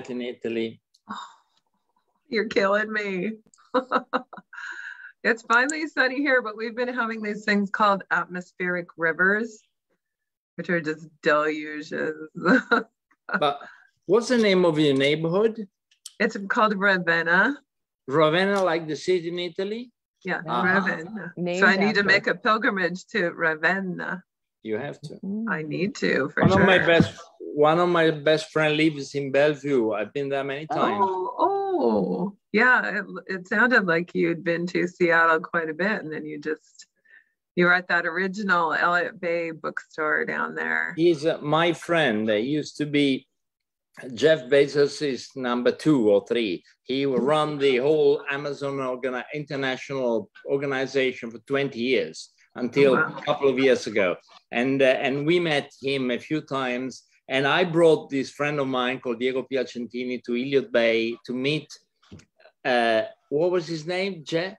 in Italy. You're killing me. It's finally sunny here, but we've been having these things called atmospheric rivers, which are just deluges. But what's the name of your neighborhood? It's called Ravenna. Ravenna, like the city in Italy? Yeah, Ravenna. Named so I need to after. make a pilgrimage to Ravenna. You have to. I need to, for sure. One of my best friend lives in Bellevue. I've been there many times. Oh, yeah. It sounded like you'd been to Seattle quite a bit, and then you were at that original Elliott Bay bookstore down there. He's my friend. He used to be Jeff Bezos' number 2 or 3. He run the whole Amazon international organization for 20 years until a couple of years ago. And we met him a few times. And I brought this friend of mine called Diego Piacentini to Elliott Bay to meet, what was his name, Jeff?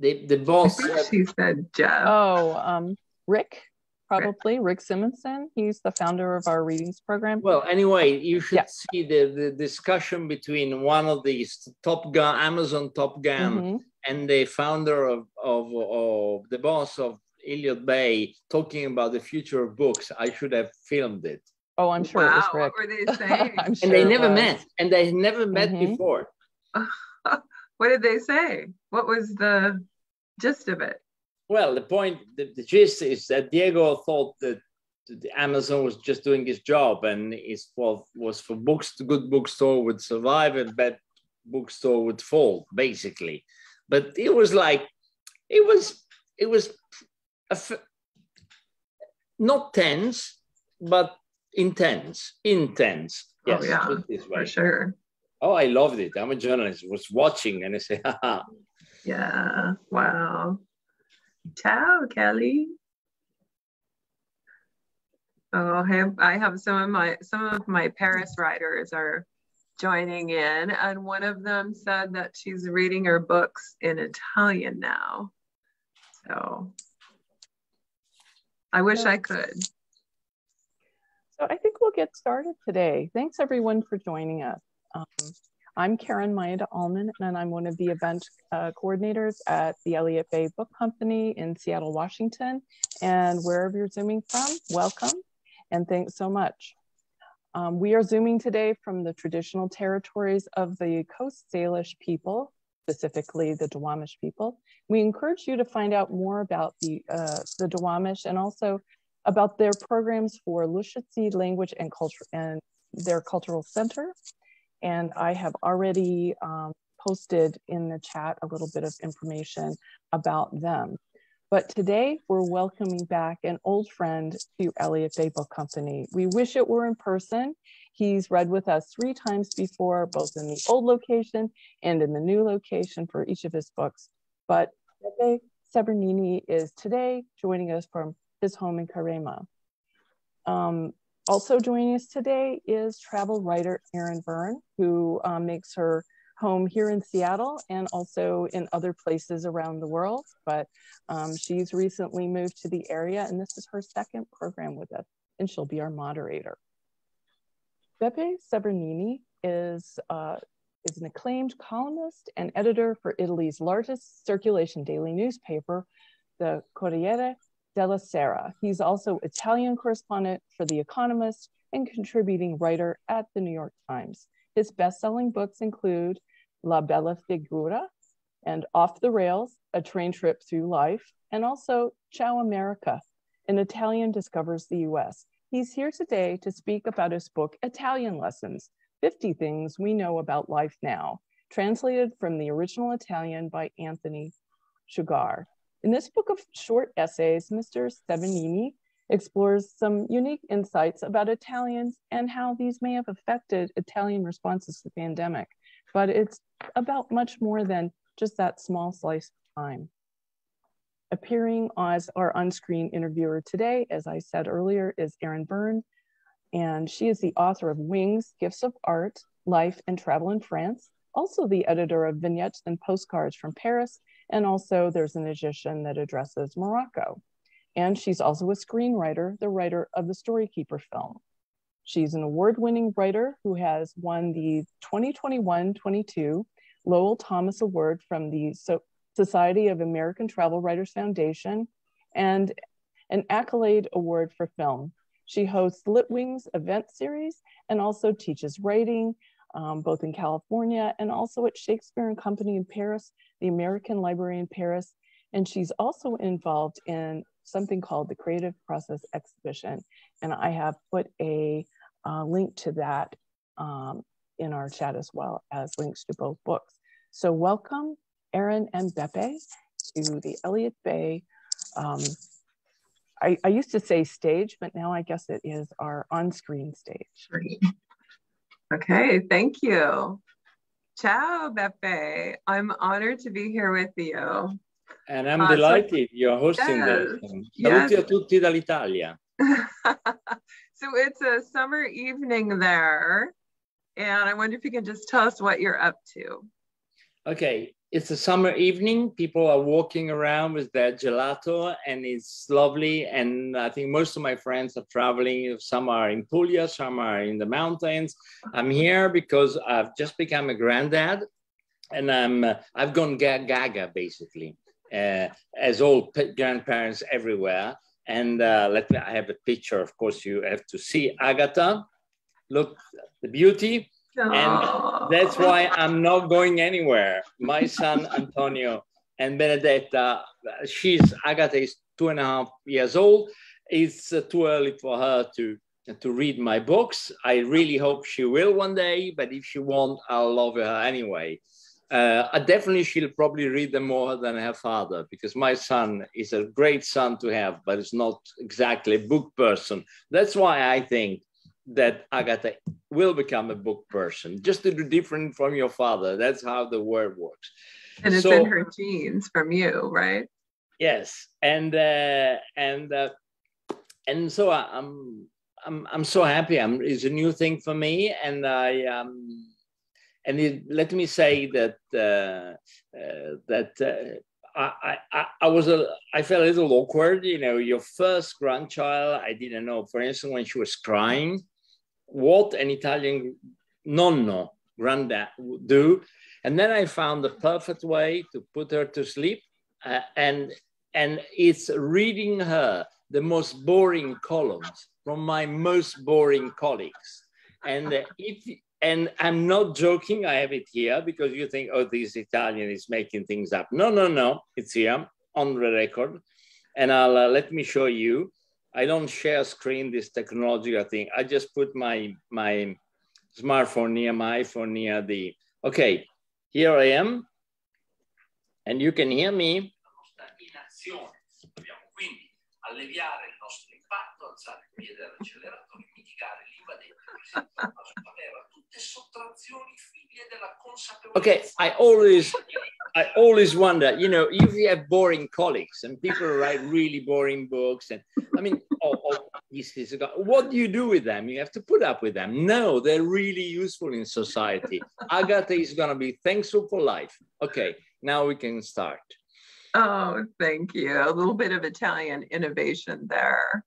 The boss. I think she said Jeff. Oh, Rick. Probably Rick Simonson. He's the founder of our readings program. Well, anyway, you should see the discussion between one of these Amazon Top Gun, and the founder of the boss of Elliott Bay talking about the future of books. I should have filmed it. Oh, I'm sure it was Rick. What were they saying? I'm sure and they never met, and they never met before. What did they say? What was the gist of it? Well, the gist is that Diego thought that Amazon was just doing his job, and was for books. The good bookstore would survive, and bad bookstore would fall, basically. But it was not tense, but intense. Yes, oh, yeah, for sure. Oh, I loved it. I'm a journalist. I was watching, and I say, haha. Yeah. Wow. Ciao, Kelly. Oh, I have some of my Paris writers are joining in, and one of them said that she's reading her books in Italian now. So I wish I could. So I think we'll get started today. Thanks everyone for joining us. I'm Karen Maeda-Allman, and I'm one of the event coordinators at the Elliott Bay Book Company in Seattle, Washington. And wherever you're Zooming from, welcome, and thanks so much. We are Zooming today from the traditional territories of the Coast Salish people, specifically the Duwamish people. We encourage you to find out more about the Duwamish and also about their programs for Lushootseed language and culture and their cultural center. And I have already posted in the chat a little bit of information about them. But today we're welcoming back an old friend to Elliott Bay Book Company. We wish it were in person. He's read with us 3 times before, both in the old location and in the new location for each of his books. But Beppe Severgnini is today joining us from his home in Carema. Also joining us today is travel writer Erin Byrne, who makes her home here in Seattle and also in other places around the world. But she's recently moved to the area, and this is her 2nd program with us, and she'll be our moderator. Beppe Severgnini is an acclaimed columnist and editor for Italy's largest circulation daily newspaper, the Corriere della Sera. He's also Italian correspondent for The Economist and contributing writer at the New York Times. His best-selling books include La Bella Figura and Off the Rails, A Train Trip Through Life, and also Ciao, America, An Italian Discovers the US. He's here today to speak about his book, Italian Lessons, 50 Things We Know About Life Now, translated from the original Italian by Anthony Sugar. In this book of short essays, Mr. Severgnini explores some unique insights about Italians and how these may have affected Italian responses to the pandemic. But it's about much more than just that small slice of time. Appearing as our on-screen interviewer today, as I said earlier, is Erin Byrne, and she is the author of Wings, Gifts of Art, Life and Travel in France, also the editor of Vignettes and Postcards from Paris, and also there's an edition that addresses Morocco. And she's also a screenwriter, the writer of the Storykeeper film. She's an award-winning writer who has won the 2021-22 Lowell Thomas Award from the Society of American Travel Writers Foundation and an Accolade Award for Film. She hosts Lit Wings event series and also teaches writing, both in California and also at Shakespeare and Company in Paris, the American Library in Paris. And she's also involved in something called the Creative Process Exhibition. And I have put a link to that in our chat, as well as links to both books. So welcome, Erin and Beppe, to the Elliott Bay. I used to say stage, but now I guess it is our on-screen stage. Okay, thank you. Ciao, Beppe. I'm honored to be here with you. And I'm delighted you're hosting this. Saluti a tutti dall'Italia. So it's a summer evening there, and I wonder if you can just tell us what you're up to. Okay, it's a summer evening. People are walking around with their gelato, and it's lovely. And I think most of my friends are traveling. Some are in Puglia, some are in the mountains. I'm here because I've just become a granddad, and I've gone gaga, basically, as all grandparents everywhere. And I have a picture. Of course, you have to see Agatha. Look, the beauty. And that's why I'm not going anywhere. My son, Antonio, and Benedetta, Agatha is 2.5 years old. It's too early for her to read my books. I really hope she will one day, but if she won't, I'll love her anyway. Definitely, she'll probably read them more than her father, because my son is a great son to have, but is not exactly a book person. That's why I think that Agatha will become a book person, just to do different from your father. That's how the world works. And it's in her genes from you, right? Yes, and so I'm so happy. It's a new thing for me, and let me say that I felt a little awkward. You know, your first grandchild, I didn't know, for instance, when she was crying, what an Italian nonno, granddad, would do. And then I found the perfect way to put her to sleep. And it's reading her the most boring columns from my most boring colleagues. And I'm not joking, I have it here, because you think, oh, this Italian is making things up. No, it's here on the record. And let me show you. I don't share screen, this technological thing. I just put my smartphone near my iPhone near the, okay, here I am. And you can hear me. Okay, I always wonder, you know, if you have boring colleagues and people write really boring books, and I mean, what do you do with them? You have to put up with them. No, they're really useful in society. Agatha is going to be thankful for life. Okay, now we can start. Oh, thank you. A little bit of Italian innovation there.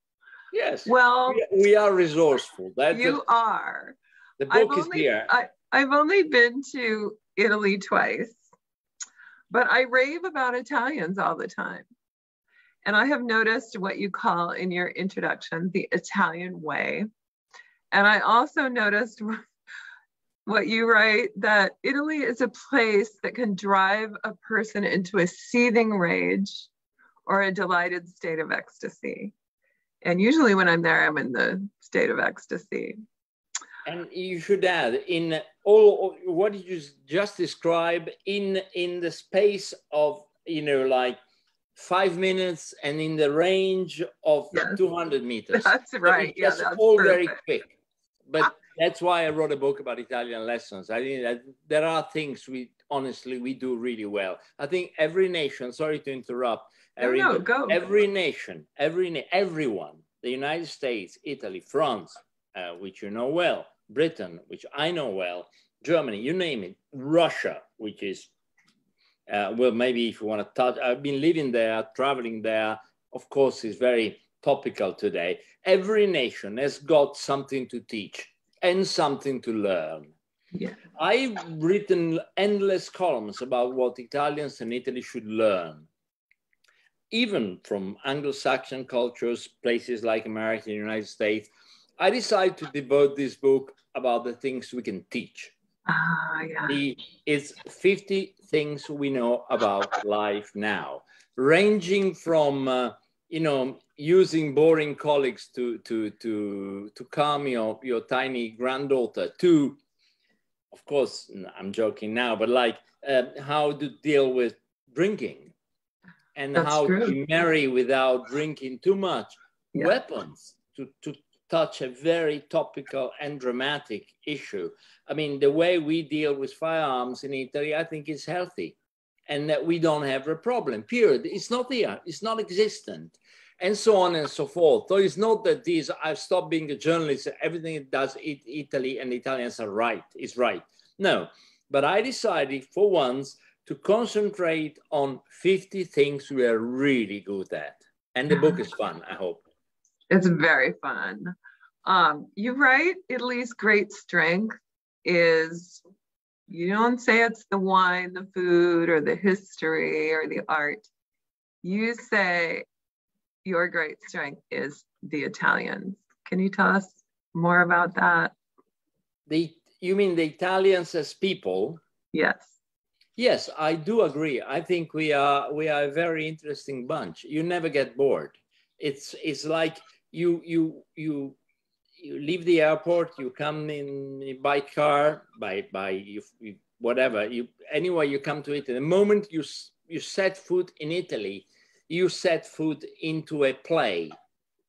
Yes. Well, we are resourceful. You are. The book is here. I've only been to Italy twice, but I rave about Italians all the time. And I have noticed what you call in your introduction the Italian way. And I also noticed what you write, that Italy is a place that can drive a person into a seething rage or a delighted state of ecstasy. And usually when I'm there, I'm in the state of ecstasy. And you should add, in all what you just described, in the space of, you know, like 5 minutes and in the range of 200 meters. That's right. Yeah, that's all perfect. Very quick. But that's why I wrote a book about Italian lessons. I think that there are things we do really well. I think every nation, sorry to interrupt, Erin, go. Every nation, everyone, the United States, Italy, France, which you know well, Britain, which I know well, Germany, you name it, Russia, which is, well, maybe if you want to touch, I've been living there, traveling there, of course, it's very topical today. Every nation has got something to teach and something to learn. Yeah. I've written endless columns about what Italians and Italy should learn, even from Anglo-Saxon cultures, places like America and the United States. I decided to devote this book about the things we can teach. Yeah. It's 50 things we know about life now, ranging from using boring colleagues to calm your tiny granddaughter, to, of course, I'm joking now, but like how to deal with drinking and That's how true. to marry without drinking too much, Yeah. weapons to touch a very topical and dramatic issue. I mean, the way we deal with firearms in Italy, I think is healthy, and that we don't have a problem, period. It's not there, it's not existent, and so on and so forth. So it's not that I've stopped being a journalist, everything it does, Italy and Italians are right, is right. No, but I decided for once to concentrate on 50 things we are really good at. And the book is fun, I hope. It's very fun. You write Italy's great strength is, you don't say it's the wine, the food, or the history, or the art. You say your great strength is the Italians. Can you tell us more about that? You mean the Italians as people? Yes. Yes, I do agree. I think we are a very interesting bunch. You never get bored. It's like you leave the airport, you come in by car, whatever, anyway you come to Italy. The moment you set foot in Italy, you set foot into a play.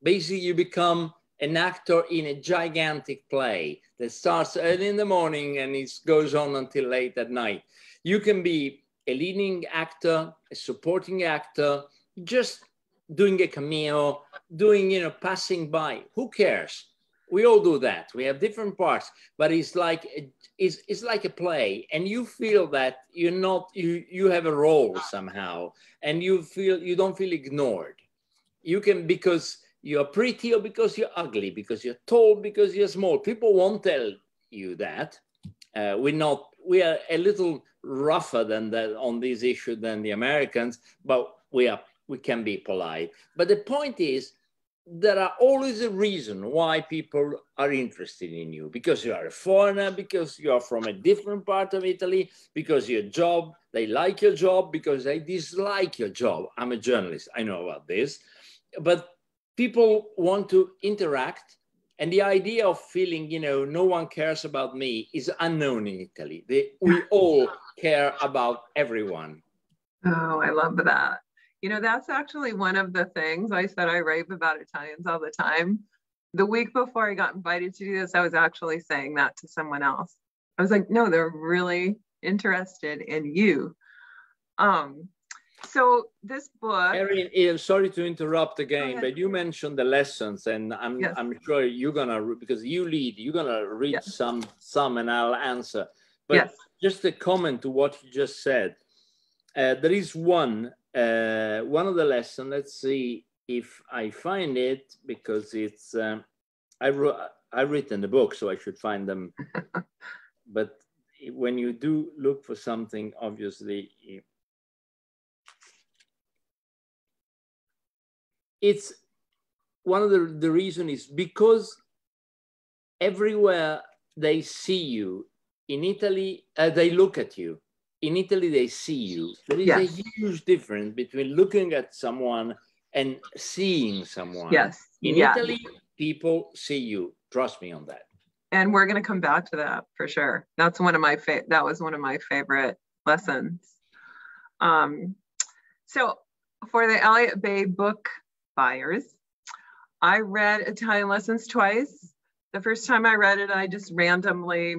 Basically, you become an actor in a gigantic play that starts early in the morning and it goes on until late at night. You can be a leading actor, a supporting actor, just doing a cameo, passing by. Who cares? We all do that. We have different parts, but it's like a play, and you feel that you have a role somehow, and you don't feel ignored. You can, because you're pretty, or because you're ugly, because you're tall, because you're small. People won't tell you that. We are a little rougher than that on this issue than the Americans, but we can be polite. But the point is, there are always a reason why people are interested in you, because you are a foreigner, because you are from a different part of Italy, because your job, they like your job, because they dislike your job. I'm a journalist, I know about this, but people want to interact. And the idea of feeling, no one cares about me is unknown in Italy. We all care about everyone. Oh, I love that. That's actually one of the things I said. I rave about Italians all the time. The week before I got invited to do this, I was actually saying that to someone else. I was like, no, they're really interested in you. So this book, Erin, sorry to interrupt again, but you mentioned the lessons, and I'm sure you're gonna, because you're gonna read some, and I'll answer. But just a comment to what you just said. There is one of the lessons. Let's see if I find it, because it's I've written the book, so I should find them. But when you do look for something, obviously. It's one of the reason is because everywhere they see you. In Italy, they look at you. In Italy, they see you. There is a huge difference between looking at someone and seeing someone. Yes. In Italy, people see you. Trust me on that. And we're going to come back to that for sure. That's one of my that was one of my favorite lessons. So for the Elliott Bay book buyers, I read Italian Lessons twice. The first time I read it, I just randomly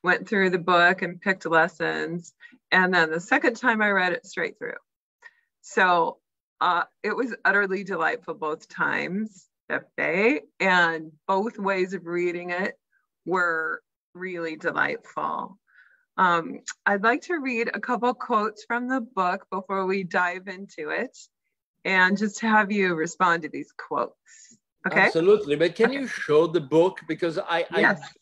went through the book and picked lessons. And then the second time I read it straight through. So it was utterly delightful both times, Beppe, and both ways of reading it were really delightful. I'd like to read a couple quotes from the book before we dive into it. and just have you respond to these quotes. Okay. Absolutely. But can you show the book? Because I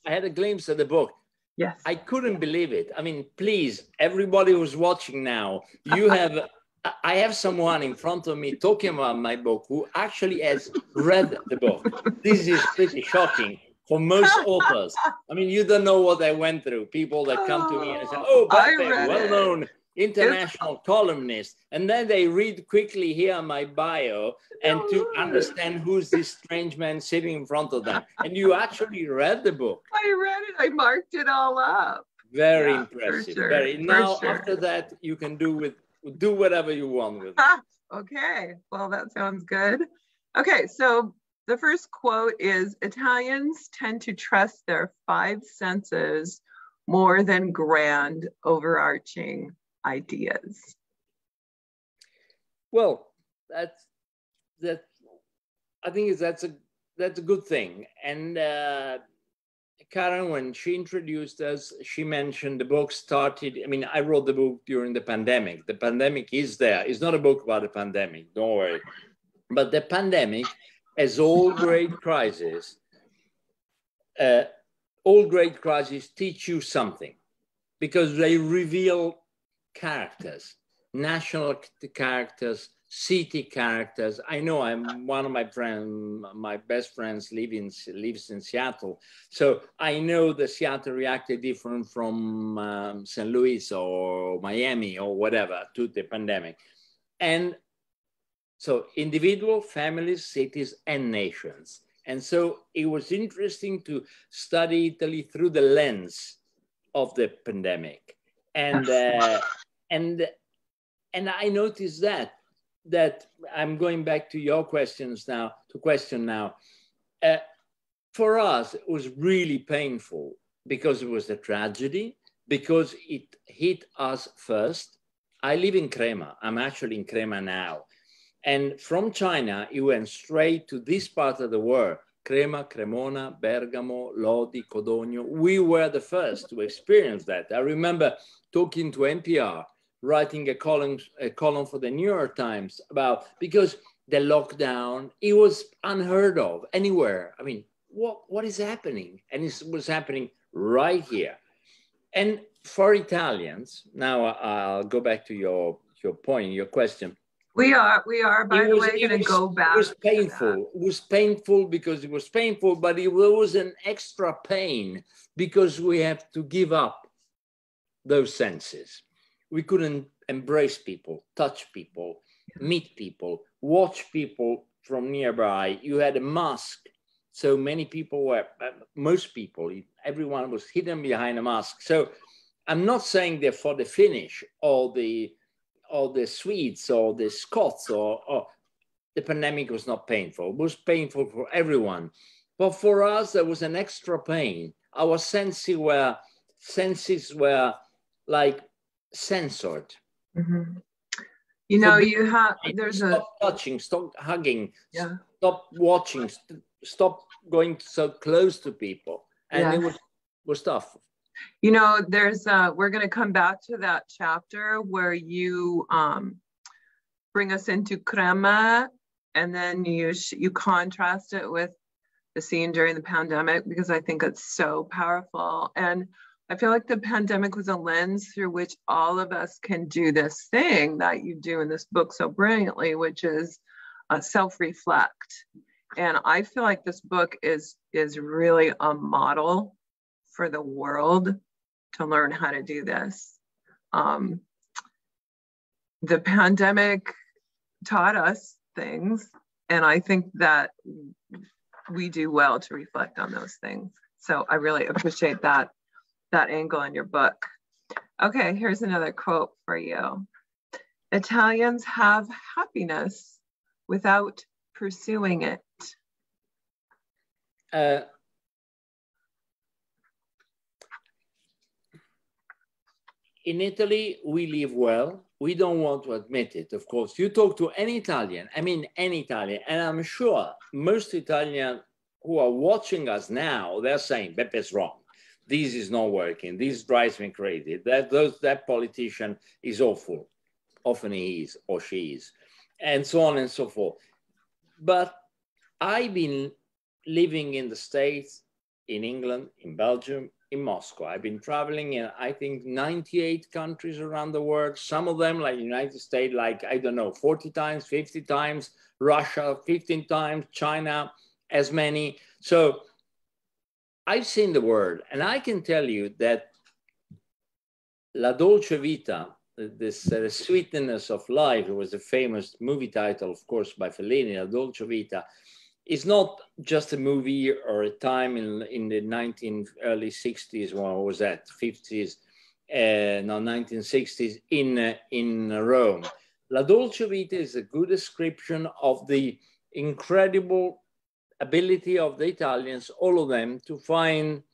had a glimpse of the book. Yes. I couldn't believe it. I mean, please, everybody who's watching now, I have someone in front of me talking about my book who actually has read the book. This is pretty shocking for most authors. I mean, you don't know what I went through. People that come to me and say, oh, Beppe, well-known international columnist. And then they read quickly here my bio and to understand who's this strange man sitting in front of them. And you actually read the book. I read it. I marked it all up. Very impressive. Sure. After that, you can do whatever you want with it. Okay. Well, that sounds good. Okay. So the first quote is, Italians tend to trust their five senses more than grand overarching ideas. Well, I think that's a good thing. And Karen, when she introduced us, she mentioned the book started. I mean, I wrote the book during the pandemic. The pandemic is there. It's not a book about the pandemic, don't worry. But the pandemic, as all great crises, teach you something because they reveal characters, national characters, city characters. I know one of my best friends lives in Seattle. So I know that Seattle reacted different from St. Louis or Miami or whatever to the pandemic. And so individual, families, cities, and nations. And so it was interesting to study Italy through the lens of the pandemic. And I noticed that I'm going back to your questions now, for us, it was really painful because it was a tragedy, because it hit us first. I live in Crema. I'm actually in Crema now. And from China, it went straight to this part of the world. Crema, Cremona, Bergamo, Lodi, Codogno. We were the first to experience that. I remember talking to NPR, writing a column for the New York Times because the lockdown, it was unheard of anywhere. I mean, what is happening? And it was happening right here. And for Italians, now I'll go back to your point, your question. We are, by the way, going to go back. It was painful. It was painful because it was painful, but it was an extra pain because we have to give up those senses. We couldn't embrace people, touch people, meet people, watch people from nearby. You had a mask. So many people were, most people, everyone was hidden behind a mask. So I'm not saying that for the Finnish or the Swedes or the Scots or the pandemic was not painful. It was painful for everyone. But for us, there was an extra pain. Our senses were like censored. Mm-hmm. You know, stop touching, stop hugging, stop watching, stop going so close to people. And it was tough. You know, we're going to come back to that chapter where you bring us into Crema, and then you contrast it with the scene during the pandemic, because I think it's so powerful. And I feel like the pandemic was a lens through which all of us can do this thing that you do in this book so brilliantly, which is self-reflect. And I feel like this book is really a model for the world to learn how to do this. The pandemic taught us things, and I think that we do well to reflect on those things. So I really appreciate that angle in your book. Okay, here's another quote for you. Italians have happiness without pursuing it. In Italy, we live well. We don't want to admit it, of course. You talk to any Italian, and I'm sure most Italians who are watching us now, they're saying, Beppe's wrong. This is not working. This drives me crazy. That politician is awful. Often he is or she is. and so on and so forth. But I've been living in the States, in England, in Belgium, in Moscow. I've been traveling in, I think, 98 countries around the world. Some of them, like the United States, like, I don't know, 40 times, 50 times, Russia, 15 times, China, as many. So I've seen the world, and I can tell you that La Dolce Vita, this sweetness of life, it was a famous movie title, of course, by Fellini, La Dolce Vita, is not just a movie or a time in the early 60s, what was that, 50s, no, 1960s in Rome. La Dolce Vita is a good description of the incredible ability of the Italians, all of them, to find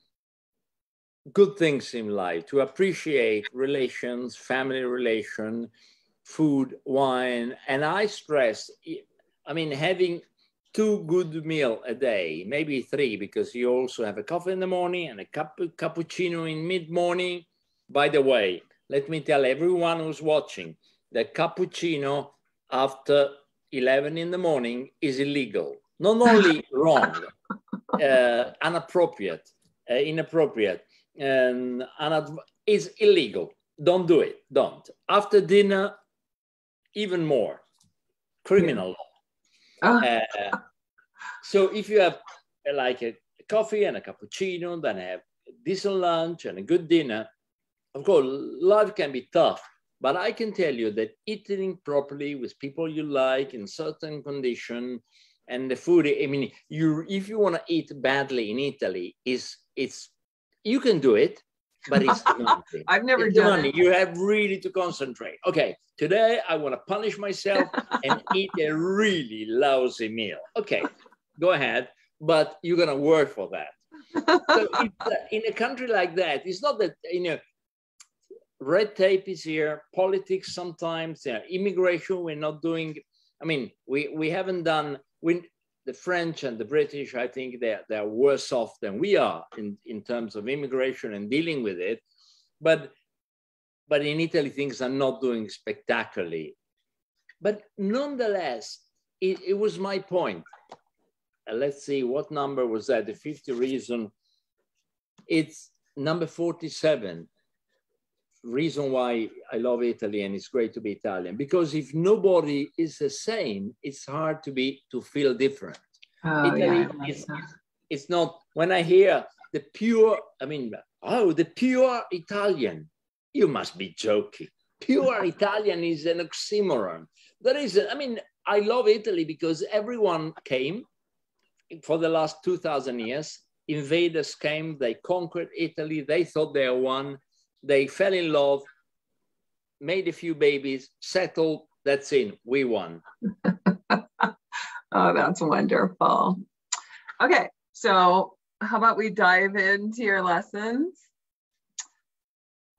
good things in life, to appreciate relations, family relation, food, wine. And I stress, I mean, having 2 good meals a day, maybe 3, because you also have a coffee in the morning and a cappuccino in mid-morning. By the way, let me tell everyone who's watching that cappuccino after 11 in the morning is illegal. Not only wrong, inappropriate, and is illegal. Don't do it. Don't. After dinner, even more criminal law. So if you have like a coffee and a cappuccino, then have a decent lunch and a good dinner, of course, life can be tough. But I can tell you that eating properly with people you like in certain condition, and the food, I mean, if you want to eat badly in Italy, you can do it, but it's demanding. I've never done it. You have really to concentrate. Okay, today I want to punish myself and eat a really lousy meal. Okay, go ahead, but you're going to work for that. So in a country like that, it's not that, red tape is here, politics sometimes, immigration, we're not doing, I mean, we haven't done, the French and the British, I think they're worse off than we are in terms of immigration and dealing with it. But in Italy, things are not doing spectacularly. But nonetheless, it was my point. Let's see, what number was that? The 50 reason. It's number 47. Reason why I love Italy and it's great to be Italian, because if nobody is the same, it's hard to feel different. Italy it's not, when I hear the pure, I mean, oh, the pure Italian, you must be joking. Pure Italian is an oxymoron. There is, I mean, I love Italy because everyone came for the last 2,000 years. Invaders came, they conquered Italy, they thought they won. They fell in love, made a few babies, settled, that's it, we won. Oh, that's wonderful. Okay, so how about we dive into your lessons?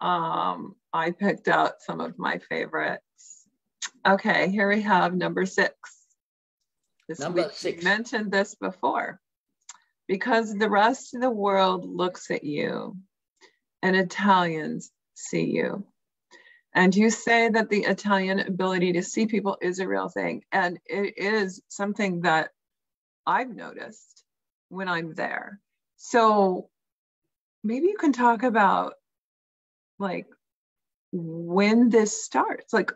I picked out some of my favorites. Okay, here we have number 6. Number 6. We mentioned this before. Because the rest of the world looks at you, and Italians see you. And you say that the Italian ability to see people is a real thing. And it is something that I've noticed when I'm there. So maybe you can talk about like when this starts. Like,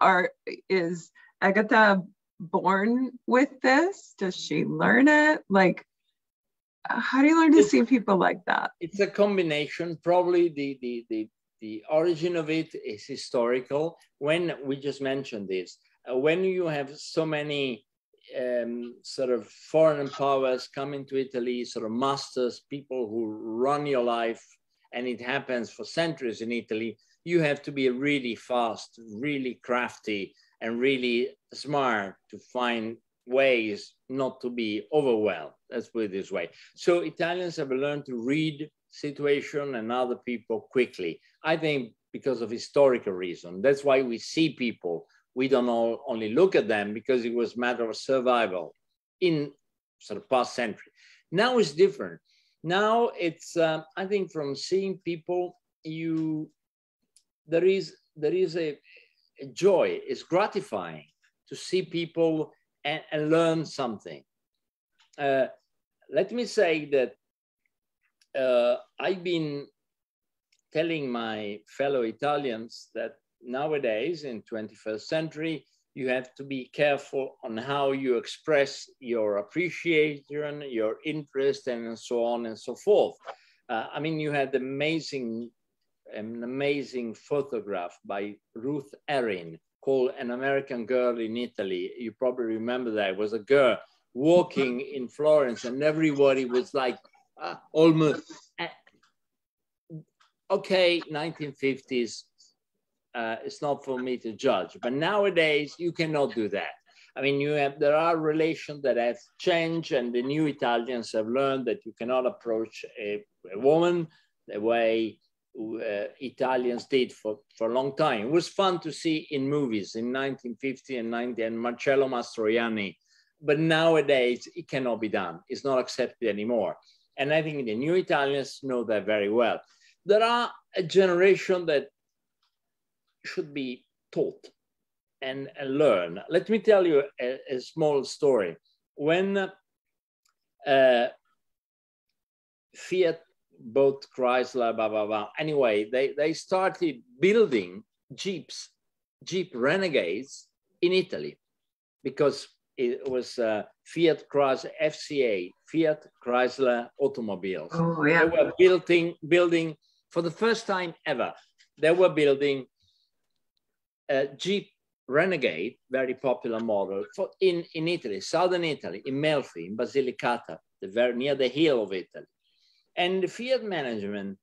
is Agatha born with this? Does she learn it? Like, how do you learn to see people like that? It's a combination. Probably the origin of it is historical. When we just mentioned this, when you have so many sort of foreign powers coming to Italy, sort of masters, people who run your life, and it happens for centuries in Italy, you have to be really fast, really crafty, and really smart to find ways not to be overwhelmed. Let's put it this way. So Italians have learned to read situation and other people quickly. I think because of historical reason. That's why we see people. We don't only look at them because it was a matter of survival in sort of past century. Now it's different. Now it's, I think from seeing people, there is a joy, it's gratifying. to see people and learn something. Let me say that I've been telling my fellow Italians that nowadays in 21st century, you have to be careful on how you express your appreciation, your interest, and so on and so forth. I mean, you had an amazing photograph by Ruth Erin called An American Girl in Italy. You probably remember that. It was a girl walking in Florence and everybody was like, almost, okay, 1950s, it's not for me to judge, but nowadays you cannot do that. I mean, there are relations that have changed, and the new Italians have learned that you cannot approach a woman the way Italians did for a long time. It was fun to see in movies in 1950 and 90 and Marcello Mastroianni, but nowadays it cannot be done. It's not accepted anymore. And I think the new Italians know that very well. There are a generation that should be taught and learn. Let me tell you a small story. When Fiat bought Chrysler, blah, blah, blah. Anyway, they started building Jeep Renegades in Italy because it was Fiat Chrysler, FCA, Fiat Chrysler automobiles. Oh, yeah. They were building for the first time ever. They were building Jeep Renegade, very popular model, in Italy, southern Italy, in Melfi, in Basilicata, near the hill of Italy. And the Fiat management,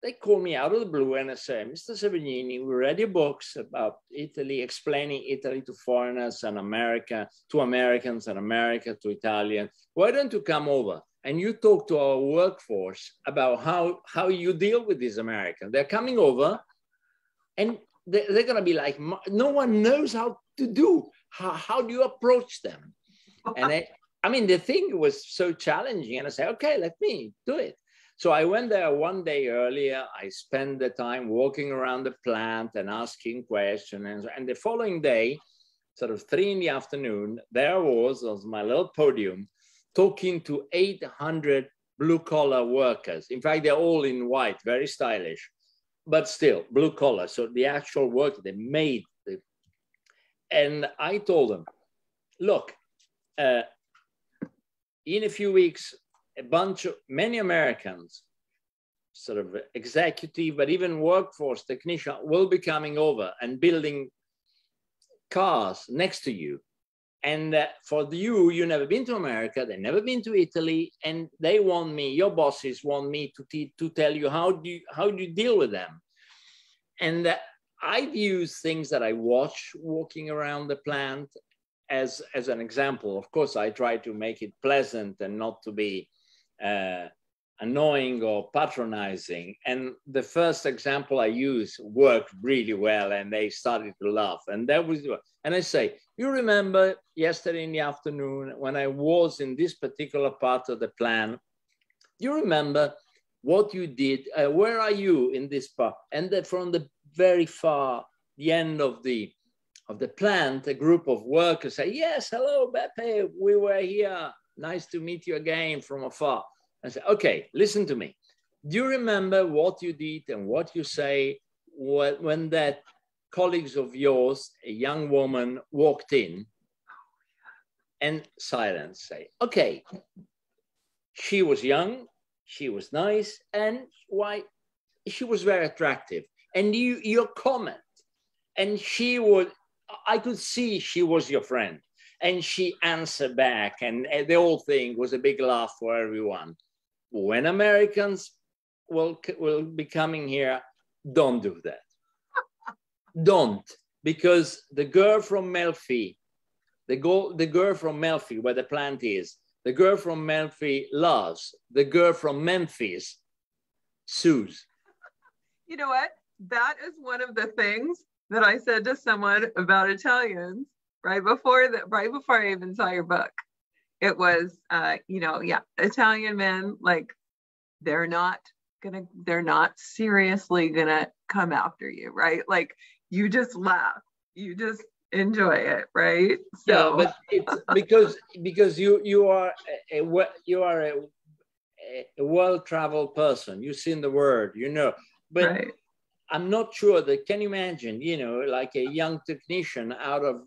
they called me out of the blue and they said, Mr. Severgnini, we read your books about Italy, explaining Italy to foreigners and America, to Americans and America to Italians. Why don't you come over and you talk to our workforce about how you deal with these Americans? They're coming over and they're going to be like, no one knows how to do. How do you approach them? And I mean, the thing was so challenging. And I said, okay, let me do it. So I went there one day earlier. I spent the time walking around the plant and asking questions. And the following day, sort of 3 in the afternoon, there was my little podium talking to 800 blue collar workers. In fact, they're all in white, very stylish, but still blue collar. So the actual work they made. And I told them, look, in a few weeks, many Americans, sort of executive, but even workforce technician will be coming over and building cars next to you. And for you never been to America, they've never been to Italy, and they want me, your bosses want me to tell you how do you deal with them. And I've used things that I watch walking around the plant as an example. Of course, I try to make it pleasant and not to be annoying or patronizing. And the first example I used worked really well, and they started to laugh. And I say, you remember yesterday in the afternoon when I was in this particular part of the plant? Do you remember what you did? Where are you in this part? And then from the very far, the end of the plant, a group of workers say, yes, hello, Beppe, we were here. Nice to meet you again from afar. I say, okay, listen to me. Do you remember what you did and what you say when that colleagues of yours, a young woman, walked in? And silence, say, okay, she was young, she was nice, and she was very attractive. And your comment, and I could see she was your friend. And she answered back, and the whole thing was a big laugh for everyone. When Americans will be coming here, don't do that. Don't, because the girl from Melfi, the girl from Melfi, where the plant is, the girl from Melfi loves, the girl from Memphis sues. You know what? That is one of the things that I said to someone about Italians right before I even saw your book. It was, Italian men, like, they're not seriously gonna come after you, right? Like, you just laugh. enjoy it, right? So yeah, but it's because you are a well-traveled person. You've seen the world, you know. But right. I'm not sure that, can you imagine, you know, like a young technician out of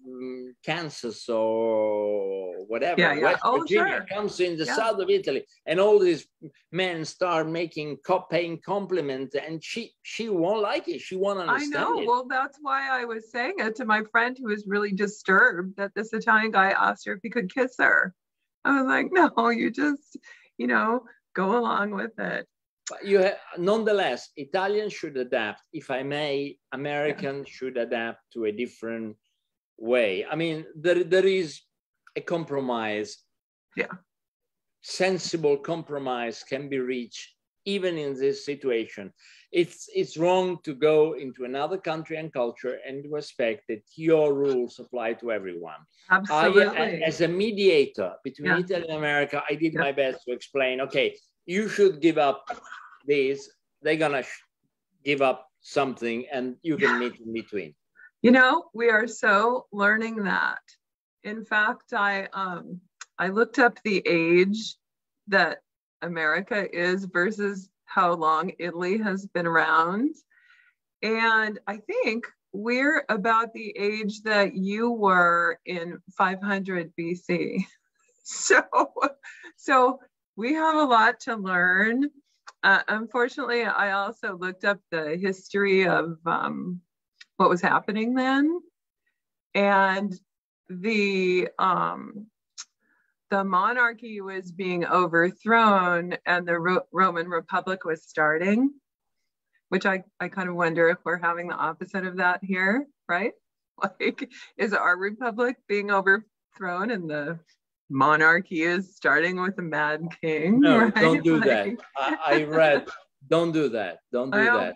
Kansas or whatever, Yeah, yeah. West Virginia, Sure. comes in the south of Italy, and all these men start paying compliments, and she won't like it. She won't understand I know. it. Well, that's why I was saying it to my friend who was really disturbed that this Italian guy asked her if he could kiss her. I was like, no, you just, you know, go along with it. But nonetheless, Italians should adapt. If I may, Americans should adapt to a different way. I mean, there is a compromise. Yeah. Sensible compromise can be reached even in this situation. It's wrong to go into another country and culture and to expect that your rules apply to everyone. Absolutely. As a mediator between Italy and America, I did my best to explain, okay, you should give up this, they're gonna give up something, and you can meet in between. You know, we are so learning that. In fact, I looked up the age that America is versus how long Italy has been around. And I think we're about the age that you were in 500 BC. So we have a lot to learn. Unfortunately, I also looked up the history of what was happening then. And the monarchy was being overthrown and the Roman Republic was starting, which I kind of wonder if we're having the opposite of that here, right? Like, is our republic being overthrown and the monarchy is starting with a mad king? No, right? Don't do that. I read, don't do that. Don't do that.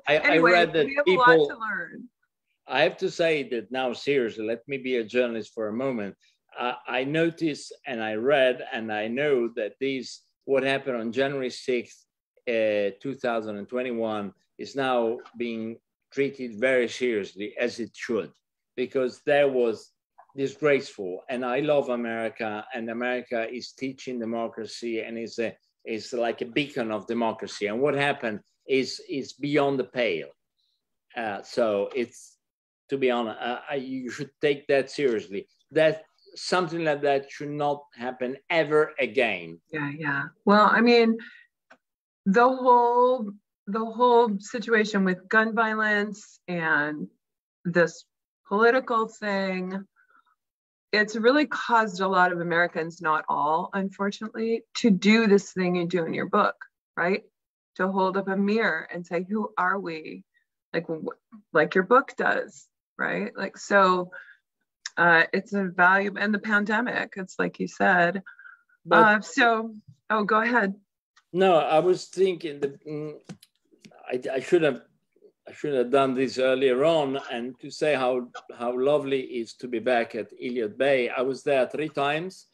I read that we have people, a lot to learn. I have to say that now, seriously, let me be a journalist for a moment. I noticed and I read and I know that what happened on January 6th, 2021 is now being treated very seriously, as it should, because that was disgraceful. And I love America, and America is teaching democracy and is like a beacon of democracy. And what happened is beyond the pale. So it's, to be honest, you should take that seriously. That something like that should not happen ever again. Yeah. Well, I mean, the whole situation with gun violence and this political thing, it's really caused a lot of Americans, not all, unfortunately, to do this thing you do in your book, right? To hold up a mirror and say, who are we? Like your book does, right? Like, so it's a value, and the pandemic, it's like you said. But, go ahead. No, I was thinking that I should have done this earlier on, and to say how lovely it is to be back at Elliott Bay. I was there 3 times.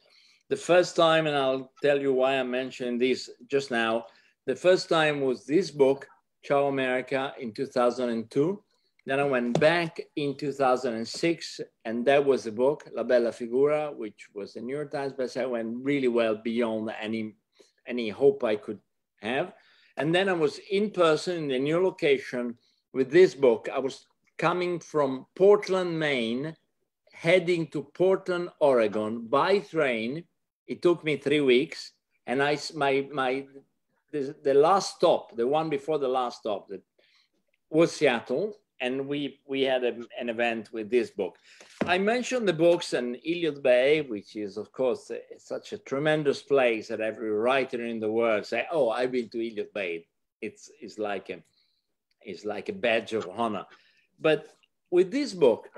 The first time, and I'll tell you why I'm mentioning this just now. The first time was this book, Ciao, America, in 2002. Then I went back in 2006, and that was the book, La Bella Figura, which was a New York Times bestseller, went really well beyond any hope I could have. And then I was in person in a new location with this book. I was coming from Portland, Maine, heading to Portland, Oregon by train. It took me 3 weeks. And the last stop, the one before the last stop, was Seattle. And we had an event with this book. I mentioned the books and Elliott Bay, which is, of course, such a tremendous place that every writer in the world say, oh, I've been to Elliott Bay. It's like a badge of honor. But with this book,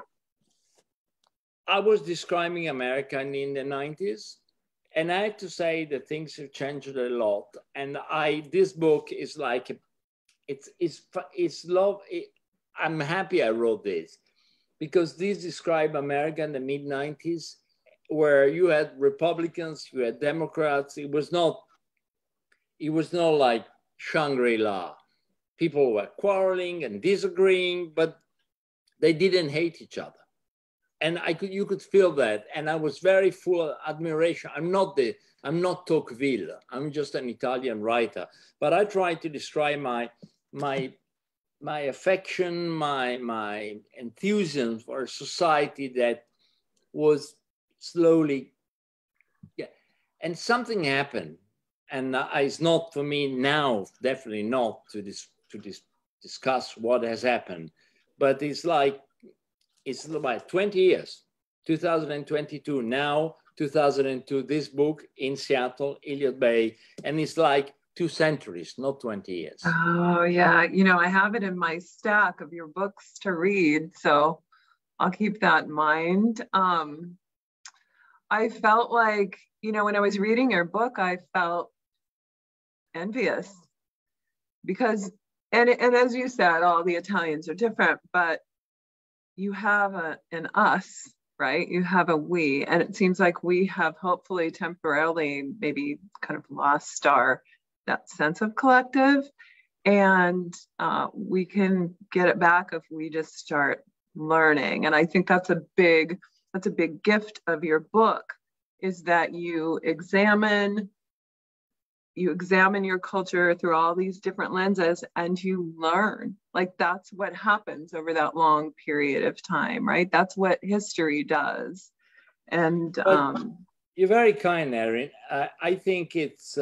I was describing America in the 90s. And I have to say that things have changed a lot. And this book is like, it's love. I'm happy I wrote this, because this describes America in the mid-90s, where you had Republicans, you had Democrats. It was not like Shangri-La. People were quarreling and disagreeing, but they didn't hate each other. and you could feel that. And I was very full of admiration. I'm not Tocqueville. I'm just an Italian writer, but I try to describe my affection, my enthusiasm for a society that was slowly, yeah. And something happened, and it's not for me now, definitely not to discuss what has happened, but it's like 20 years, 2022, now 2002, this book in Seattle, Elliott Bay, and it's like 2 centuries, not 20 years. Oh yeah, you know, I have it in my stack of your books to read, so I'll keep that in mind. I felt like, you know, when I was reading your book, I felt envious because, and as you said, all the Italians are different, but you have an us, right? You have a we, and it seems like we have hopefully temporarily maybe kind of lost that sense of collective, and we can get it back if we just start learning. And I think that's a big gift of your book, is that you examine your culture through all these different lenses and you learn. Like, that's what happens over that long period of time, right? That's what history does. And you're very kind, Erin. I think it's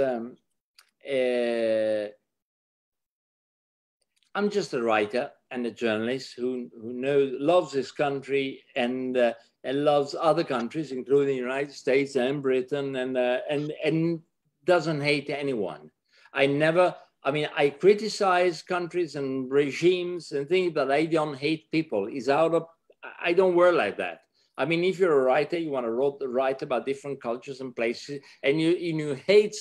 I'm just a writer and a journalist who loves this country and loves other countries, including the United States and Britain, and doesn't hate anyone. I criticize countries and regimes and things, but I don't hate people. I don't work like that. I mean, if you're a writer, you want to write about different cultures and places, and you hate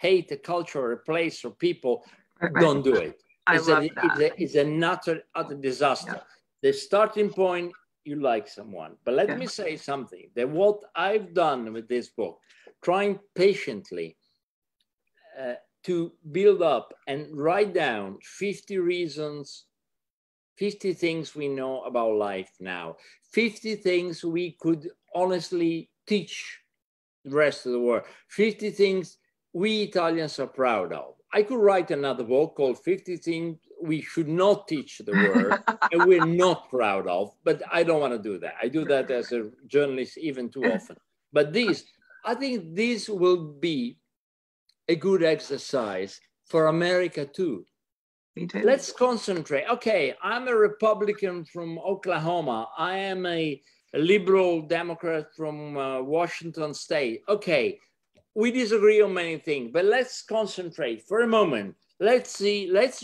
a culture or a place or people, right. Don't do it. It's an utter disaster. Yeah. The starting point, you like someone. But let me say something, that what I've done with this book, trying patiently to build up and write down 50 reasons, 50 things we know about life now, 50 things we could honestly teach the rest of the world, 50 things we Italians are proud of. I could write another book called 50 Things We Should Not Teach the World and we're not proud of, but I don't want to do that. I do that as a journalist even too often. But I think this will be a good exercise for America too. Let's concentrate. Okay, I'm a Republican from Oklahoma. I am a liberal Democrat from Washington State. Okay, we disagree on many things, but let's concentrate for a moment. Let's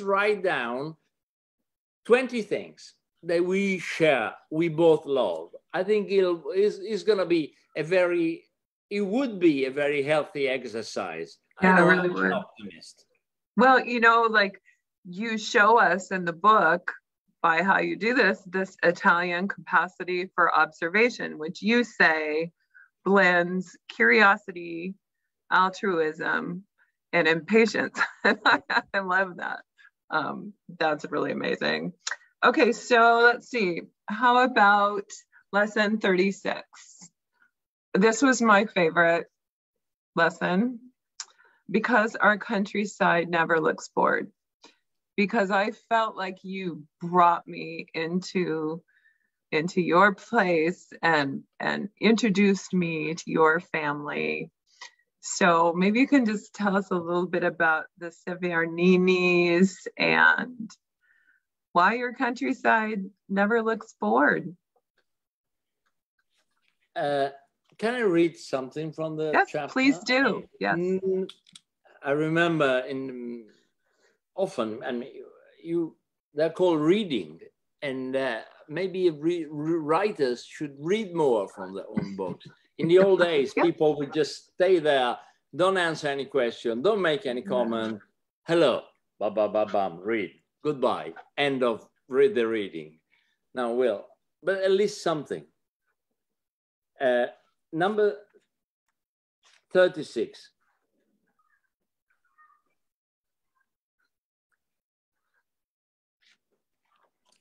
write down 20 things that we share, we both love. I think it would be a very healthy exercise. Yeah, I really would. Optimist. Well, you know, like you show us in the book by how you do this Italian capacity for observation, which you say blends curiosity, altruism, and impatience. I love that. That's really amazing. Okay, so let's see. How about lesson 36? This was my favorite lesson, because our countryside never looks bored. Because I felt like you brought me into your place and introduced me to your family. So maybe you can just tell us a little bit about the Severgninis and why your countryside never looks bored. Can I read something from the chapter? Yes, please do. Yes. I remember often, and they're called reading, and maybe writers should read more from their own books. In the old days, people would just stay there, don't answer any question, don't make any comment. Hello, ba ba ba bam, read, goodbye, end of the reading. Now, but at least something. Number 36.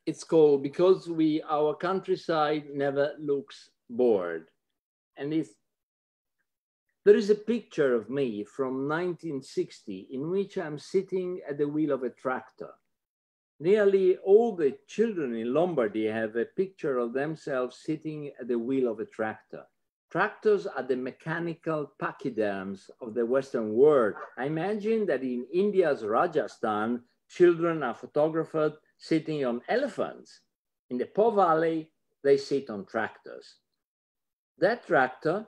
it's called Because Our Countryside Never Looks Bored. And there is a picture of me from 1960 in which I'm sitting at the wheel of a tractor. Nearly all the children in Lombardy have a picture of themselves sitting at the wheel of a tractor. Tractors are the mechanical pachyderms of the Western world. I imagine that in India's Rajasthan, children are photographed sitting on elephants. In the Po Valley, they sit on tractors. That tractor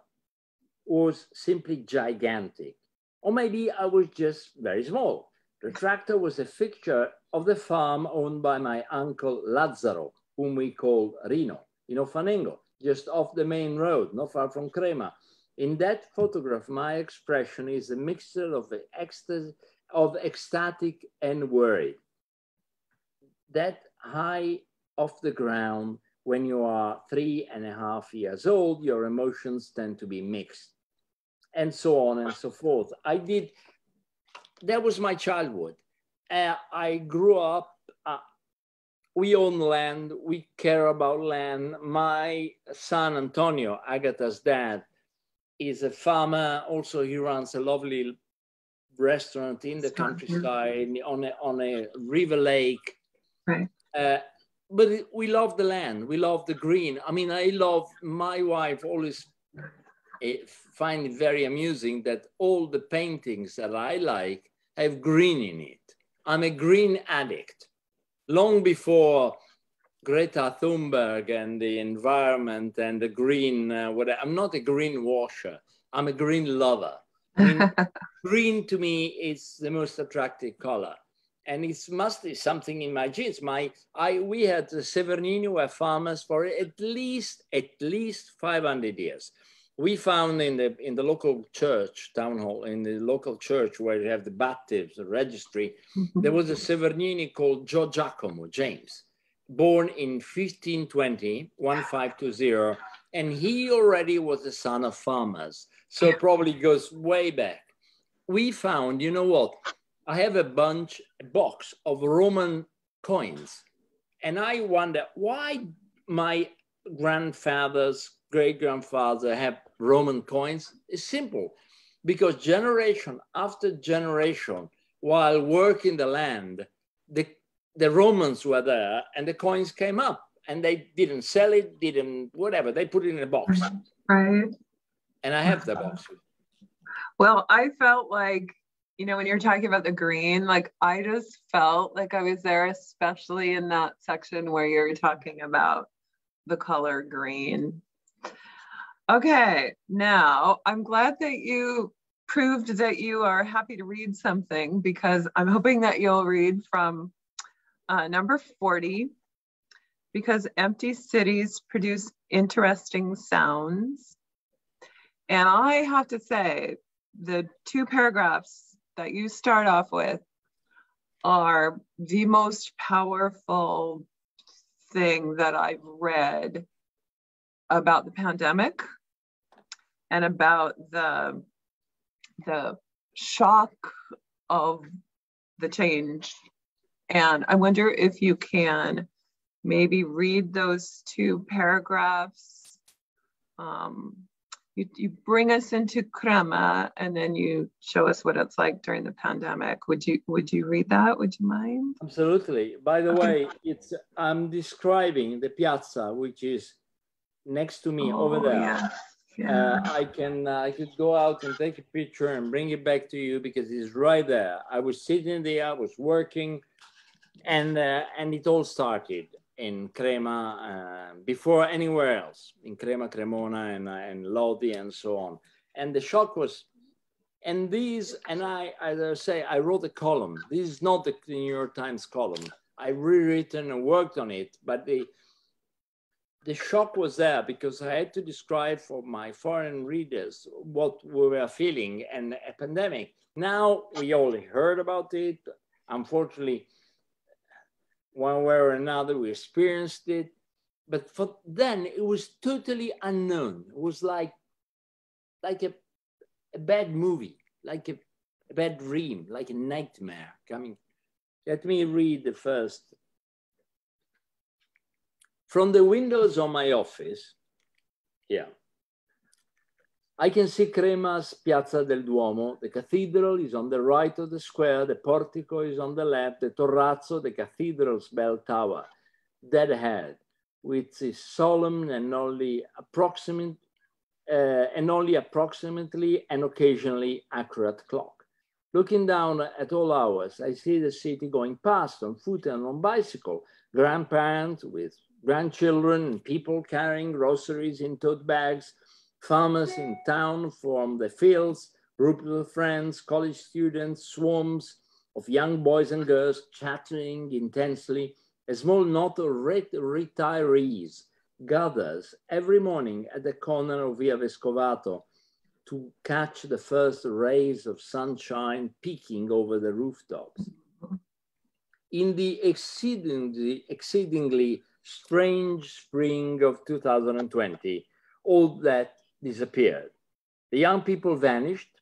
was simply gigantic. Or maybe I was just very small. The tractor was a fixture of the farm owned by my uncle Lazzaro, whom we called Rino, in Ofanengo, just off the main road, not far from Crema. In that photograph, my expression is a mixture of ecstasy, of ecstatic and worried. That high off the ground, when you are 3.5 years old, your emotions tend to be mixed, and so on and so forth. That was my childhood. I grew up, we own land, we care about land. My son, Antonio, Agatha's dad, is a farmer. Also, he runs a lovely restaurant in the countryside on a river lake. Right. But we love the land, we love the green. I mean, my wife always find it very amusing that all the paintings that I like have green in it. I'm a green addict. Long before Greta Thunberg and the environment and the green, I'm not a green washer, I'm a green lover. I mean, green to me is the most attractive color. And it must be something in my genes. We had the Severgnini were farmers for at least 500 years. We found in the local church, town hall, in the local church where you have the baptisms, the registry, there was a Severgnini called James, born in 1520, 1520, and he already was the son of farmers. So probably goes way back. We found, you know what? I have a box of Roman coins. And I wonder why my grandfather's great-grandfather have Roman coins. It's simple, because generation after generation, while working the land, the Romans were there and the coins came up and they didn't sell it, whatever. They put it in a box. Right. And I have the box. Well, I felt like, you know, when you're talking about the green, like I just felt like I was there, especially in that section where you're talking about the color green. Okay, now I'm glad that you proved that you are happy to read something, because I'm hoping that you'll read from number 40, because empty cities produce interesting sounds. And I have to say, the 2 paragraphs that you start off with are the most powerful thing that I've read about the pandemic and about the shock of the change. And I wonder if you can maybe read those 2 paragraphs. You bring us into Crema and then you show us what it's like during the pandemic. Would you read that? Would you mind? Absolutely. By the way, I'm describing the piazza, which is next to me over there. Yes. Yeah. I could go out and take a picture and bring it back to you because it's right there. I was sitting there, I was working, and it all started in Crema before anywhere else, in Crema, Cremona, and Lodi, and so on. And the shock was, and I, as I say, I wrote a column. This is not the New York Times column. I rewritten and worked on it, but the shock was there because I had to describe for my foreign readers what we were feeling and a pandemic. Now we all heard about it. Unfortunately, one way or another, we experienced it. But for then, it was totally unknown. It was like a bad movie, like a bad dream, like a nightmare coming. Let me read the first From the windows of my office, here, I can see Crema's Piazza del Duomo. The cathedral is on the right of the square. The portico is on the left. The Torrazzo, the cathedral's bell tower, dead ahead, with its solemn and only approximately and occasionally accurate clock. Looking down at all hours, I see the city going past on foot and on bicycle, grandparents with grandchildren, people carrying groceries in tote bags, farmers in town from the fields, groups of friends, college students, swarms of young boys and girls chattering intensely. A small knot of retirees gathers every morning at the corner of Via Vescovato to catch the first rays of sunshine peeking over the rooftops. In the exceedingly strange spring of 2020, all that disappeared. The young people vanished,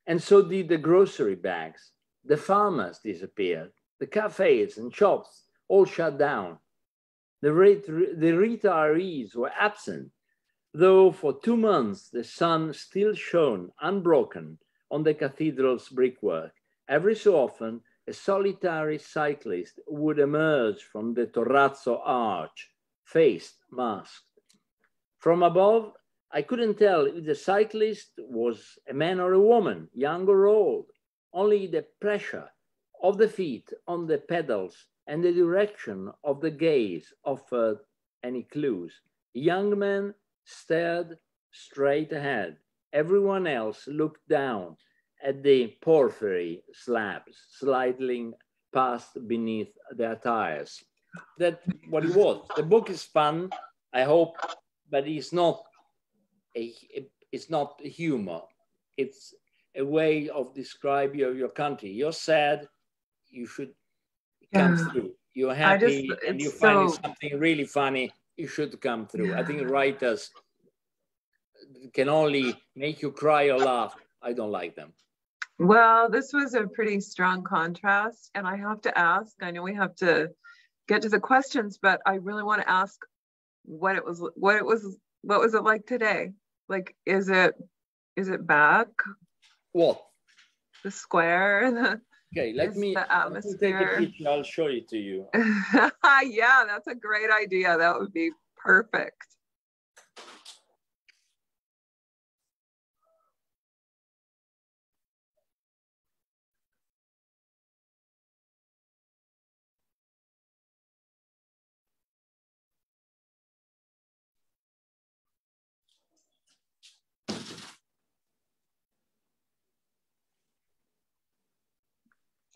and so did the grocery bags. The farmers disappeared. The cafes and shops all shut down. The retirees were absent, though for 2 months the sun still shone unbroken on the cathedral's brickwork. Every so often, a solitary cyclist would emerge from the Torrazzo arch, faced, masked. From above, I couldn't tell if the cyclist was a man or a woman, young or old. Only the pressure of the feet on the pedals and the direction of the gaze offered any clues. The young man stared straight ahead. Everyone else looked down at the porphyry slabs sliding past beneath their tires. That's what it was. The book is fun, I hope, but it's not humor. It's a way of describing your country. You're sad, you should come through. You're happy and you find something really funny, you should come through. I think writers can only make you cry or laugh. I don't like them. Well, this was a pretty strong contrast, and I have to ask, I know we have to get to the questions, but I really want to ask what was it like today? Like, is it back? What? The square? Okay, let me take a picture. I'll show it to you. Yeah, that's a great idea. That would be perfect.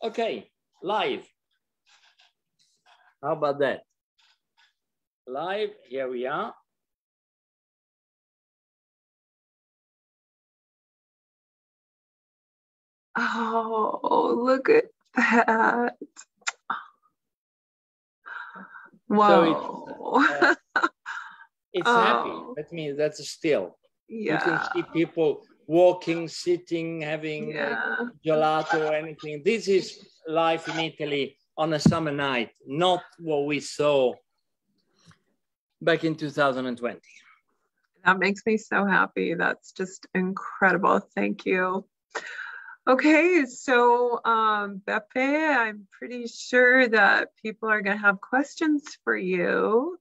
Okay, live. How about that? Live, here we are. Oh, look at that. Wow. So it's happy. That means that's a still. Yeah. You can see people walking, sitting, having gelato or anything. This is life in Italy on a summer night, not what we saw back in 2020. That makes me so happy. That's just incredible. Thank you. Okay, so Beppe, I'm pretty sure that people are going to have questions for you.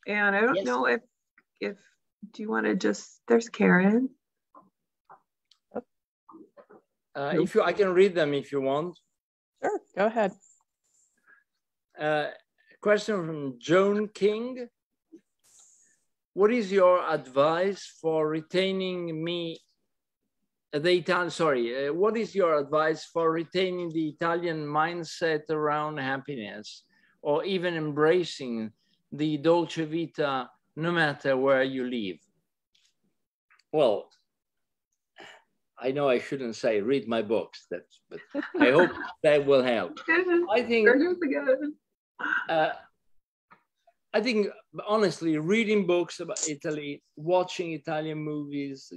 And I don't know if do you want to just, there's Karen. I can read them if you want. Sure, go ahead. Question from Joan King. What is your advice for retaining what is your advice for retaining the Italian mindset around happiness, or even embracing the dolce vita no matter where you live? Well, I know I shouldn't say read my books, but I hope that will help. I think honestly, reading books about Italy, watching Italian movies,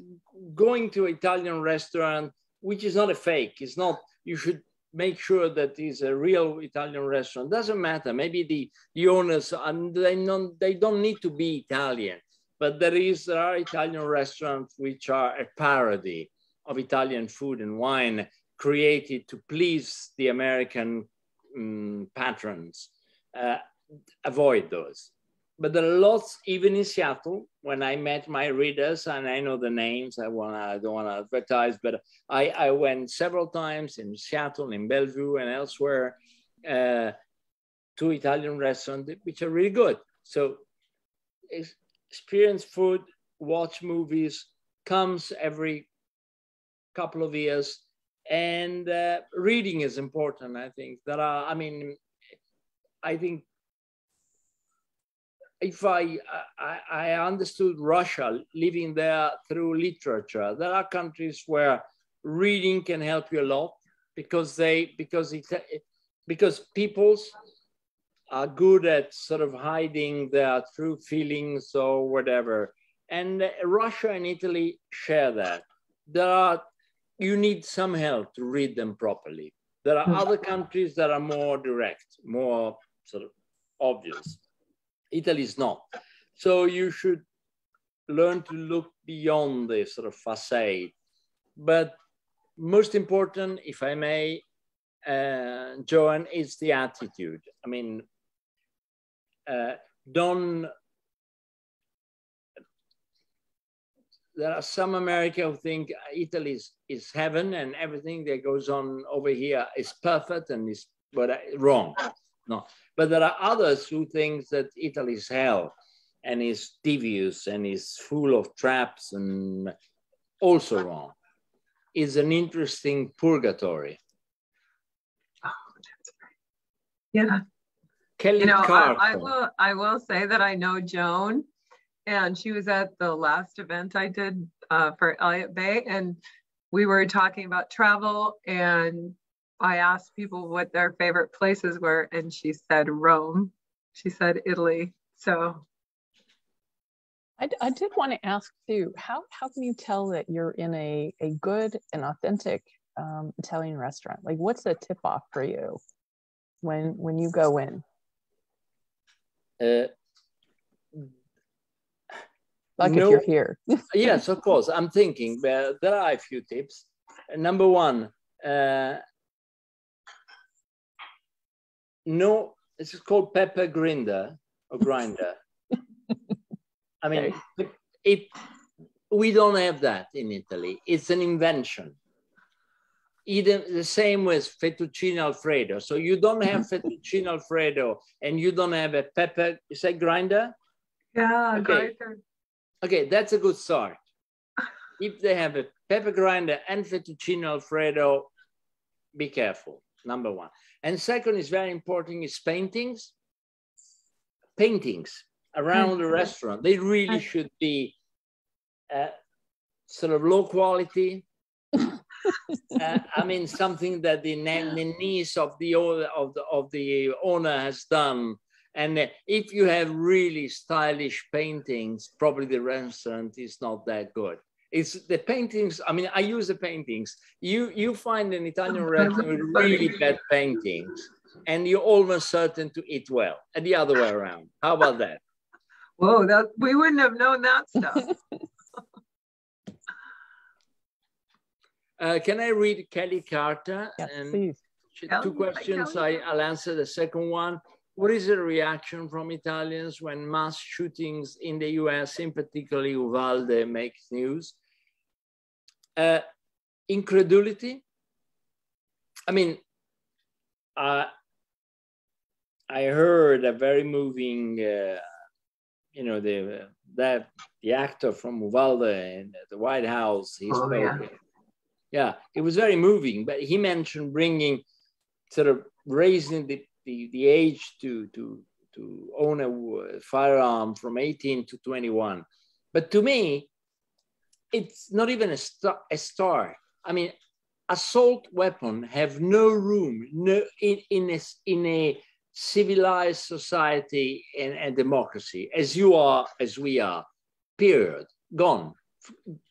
going to an Italian restaurant, which is not a fake. It's not, you should make sure that it's a real Italian restaurant. Doesn't matter. Maybe the owners, they don't need to be Italian, but there are Italian restaurants which are a parody of Italian food and wine, created to please the American patrons. Avoid those. But there are lots, even in Seattle, when I met my readers, and I know the names, I don't want to advertise, but I went several times in Seattle, in Bellevue, and elsewhere to Italian restaurants, which are really good. So experience food, watch movies, comes every couple of years, and reading is important, I think. I think if I understood Russia, living there through literature, there are countries where reading can help you a lot because peoples are good at sort of hiding their true feelings or whatever. And Russia and Italy share that. You need some help to read them properly. There are other countries that are more direct, more sort of obvious. Italy is not. So you should learn to look beyond the sort of facade. But most important, if I may, Joan, is the attitude. I mean, there are some Americans who think Italy is heaven and everything that goes on over here is perfect and is wrong. No, but there are others who think that Italy is hell and is devious and is full of traps and also wrong. It's an interesting purgatory. Oh, that's right. Yeah. Kelly Carter. I will say that I know Joan, and she was at the last event I did for Elliott Bay, and we were talking about travel, and I asked people what their favorite places were, and she said Rome. She said Italy. So I did want to ask too, how can you tell that you're in a good and authentic Italian restaurant? Like, what's the tip off for you when you go in? If you're here. Yes, of course. I'm thinking, but there are a few tips. Number one, no, it's called pepper grinder or grinder. I mean, we don't have that in Italy. It's an invention. Either the same with fettuccine Alfredo. So you don't have fettuccine Alfredo and you don't have a pepper, you say grinder? Yeah, okay. grinder. Okay, that's a good start. If they have a pepper grinder and fettuccine Alfredo, be careful, number one. And second is very important is paintings. Paintings around the restaurant. They really should be sort of low quality. I mean, something that the niece of the owner has done. And if you have really stylish paintings, probably the restaurant is not that good. It's the paintings. I mean, I use the paintings. You find an Italian restaurant with really bad paintings, and you're almost certain to eat well. And the other way around. How about that? Whoa, we wouldn't have known that stuff. Can I read Kelly Carter? Yes, and please. Two questions. I'll answer the second one. What is the reaction from Italians when mass shootings in the US, in particular Uvalde, makes news? Incredulity. I mean, I heard a very moving, the actor from Uvalde in the White House, he spoke. Yeah, it was very moving, but he mentioned raising the age to own a firearm from 18 to 21. But to me, it's not even a start. I mean, assault weapons have no room in a civilized society and democracy, as we are, period, gone,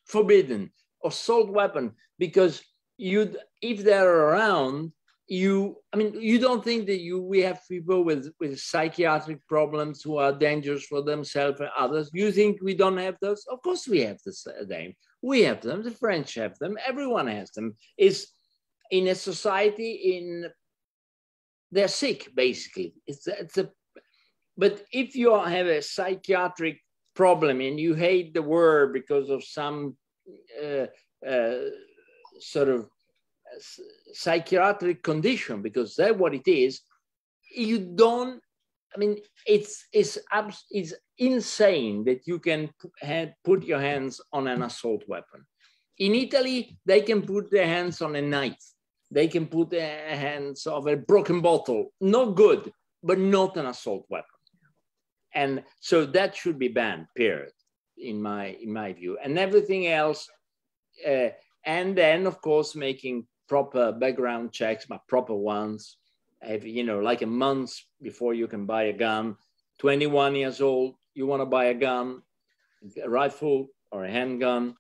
forbidden. Assault weapon, because if they're around, you don't think that we have people with psychiatric problems who are dangerous for themselves and others? You think we don't have those? Of course we have them. We have them, the French have them, everyone has them. It's in a society, they're sick, basically. But if you have a psychiatric problem and you hate the word because of some sort of psychiatric condition, because that's what it is, you don't, it's insane that you can put your hands on an assault weapon. In Italy, they can put their hands on a knife. They can put their hands on a broken bottle. Not good, but not an assault weapon. And so that should be banned, period, in my view. And everything else, and then, of course, making proper background checks, but proper ones, like a month before you can buy a gun. 21 years old, you want to buy a gun, a rifle or a handgun.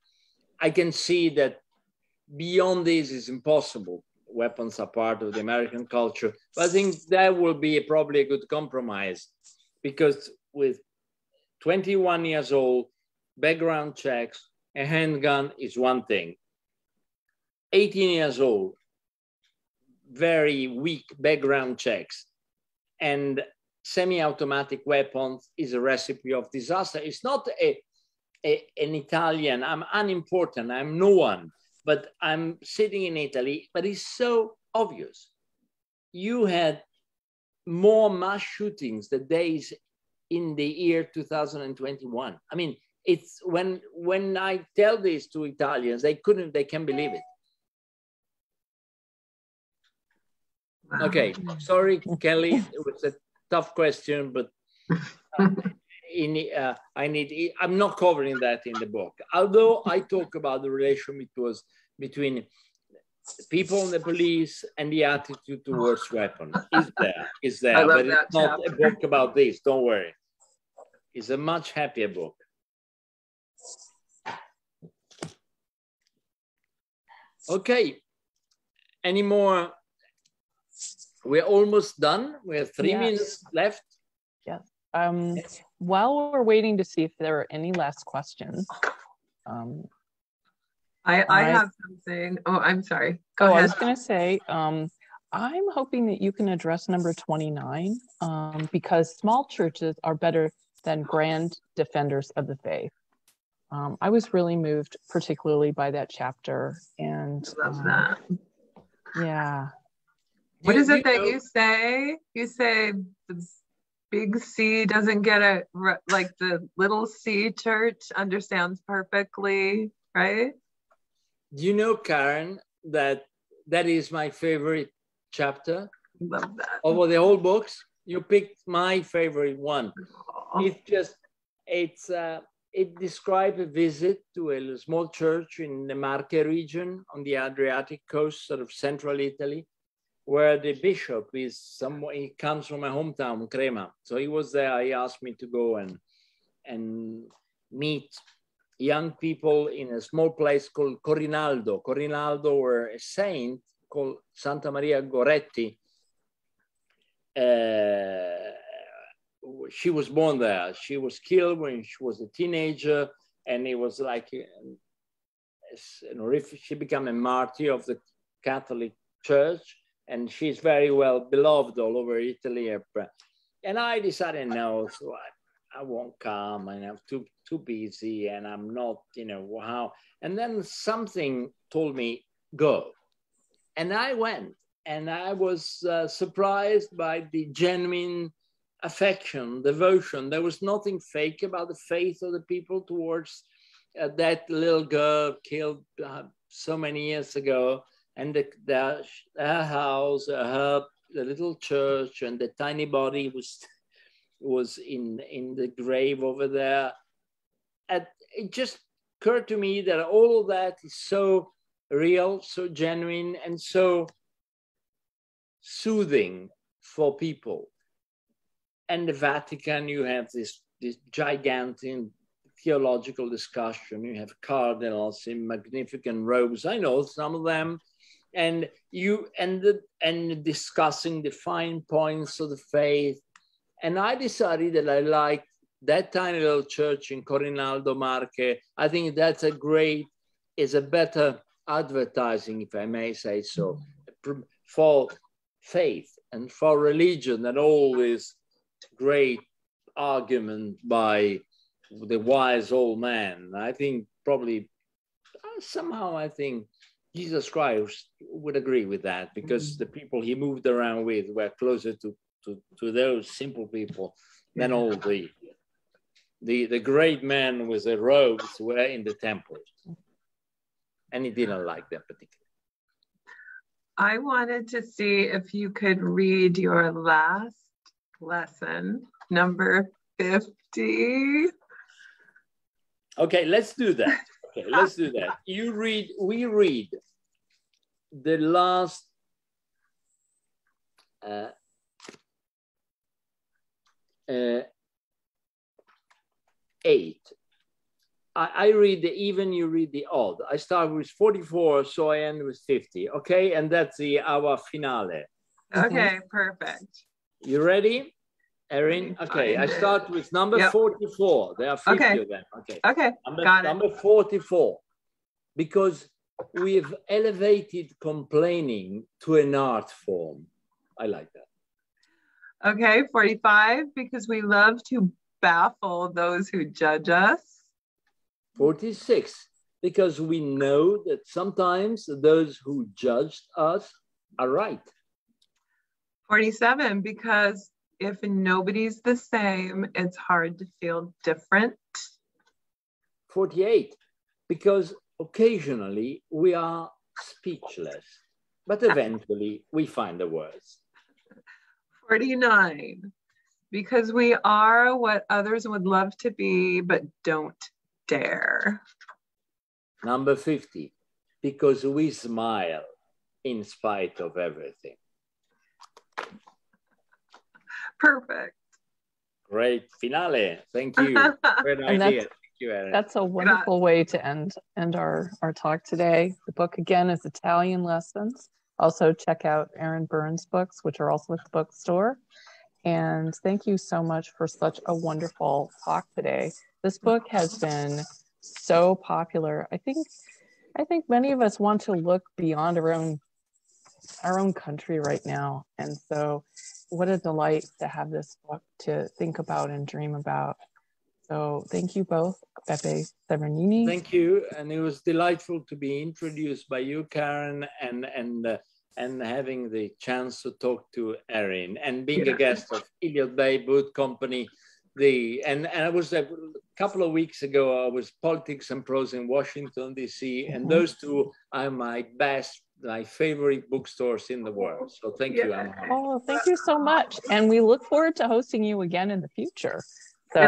I can see that beyond this is impossible. Weapons are part of the American culture, but I think that will be probably a good compromise, because with 21 years old, background checks, a handgun is one thing. 18 years old, very weak background checks, and semi-automatic weapons is a recipe of disaster. It's not an Italian, I'm unimportant, I'm no one, but I'm sitting in Italy, but it's so obvious. You had more mass shootings the days in the year 2021. It's when I tell this to Italians, they can't believe it. Wow. Okay, sorry, Kelly, it was a tough question, but I'm not covering that in the book. Although I talk about the relation between people in the police and the attitude towards weapons. Is there, but it's not a book about this, don't worry. It's a much happier book. Okay, any more? We're almost done. We have 3 minutes left. Yes. While we're waiting to see if there are any last questions. I have something. Oh, I'm sorry. Go ahead. I was going to say, I'm hoping that you can address number 29, because small churches are better than grand defenders of the faith. I was really moved, particularly by that chapter. And I love that. Yeah. What is it that you say? You say the big C doesn't get it, like the little C church understands perfectly, right? Do you know, Karen, that is my favorite chapter? Love that. Over the whole books, you picked my favorite one. Aww. It describes a visit to a small church in the Marche region on the Adriatic coast, sort of central Italy, where the bishop he comes from my hometown, Crema. So he was there. He asked me to go and meet young people in a small place called Corinaldo. Corinaldo were a saint called Santa Maria Goretti. She was born there. She was killed when she was a teenager, and it was like she became a martyr of the Catholic Church, and she's very well beloved all over Italy. And I decided no, so I won't come, and I'm too busy, and I'm not, how. And then something told me, go. And I went, and I was surprised by the genuine affection, devotion. There was nothing fake about the faith of the people towards that little girl killed so many years ago, and her house, the little church, and the tiny body was in the grave over there. And it just occurred to me that all of that is so real, so genuine, and so soothing for people. And the Vatican, you have this gigantic theological discussion. You have cardinals in magnificent robes. I know some of them, and discussing the fine points of the faith. And I decided that I liked that tiny little church in Corinaldo Marche. I think that's is a better advertising, if I may say so, for faith and for religion than all this great argument by the wise old man. I think probably somehow I think Jesus Christ would agree with that, because the people he moved around with were closer to those simple people than all the great men with the robes were in the temple. And he didn't like them particularly. I wanted to see if you could read your last lesson, number 50. Okay, let's do that. Okay, let's do that. We read the last 8. I read the even, you read the odd. I start with 44, so I end with 50. Okay, and that's our finale. Okay, perfect. You ready, Erin? Okay, I start with number 44. There are 50 of them. Okay, got it. Number 44, because we've elevated complaining to an art form. I like that. Okay, 45, because we love to baffle those who judge us. 46, because we know that sometimes those who judged us are right. 47, because if nobody's the same, it's hard to feel different. 48, because occasionally we are speechless, but eventually we find the words. 49, because we are what others would love to be, but don't dare. Number 50, because we smile in spite of everything. Perfect. Great finale. Thank you. Great idea. Thank you, Erin. That's a wonderful way to end our talk today. The book again is Italian Lessons. Also check out Erin Byrne's books, which are also at the bookstore. And thank you so much for such a wonderful talk today. This book has been so popular. I think many of us want to look beyond our own country right now. And so what a delight to have this book to think about and dream about. So thank you both, Beppe Severgnini. Thank you. And it was delightful to be introduced by you, Karen, and having the chance to talk to Erin and being a guest of Elliott Bay Boot Company. And I was a couple of weeks ago, I was Politics and Prose in Washington, D.C. And those two are my favorite bookstores in the world. So thank you. Oh, thank you so much. And we look forward to hosting you again in the future. So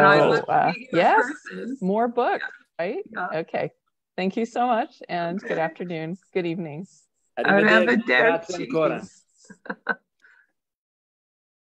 yes, more books, right? Yeah. Okay. Thank you so much. And good afternoon. Good evening. Arrivederci. Grazie ancora.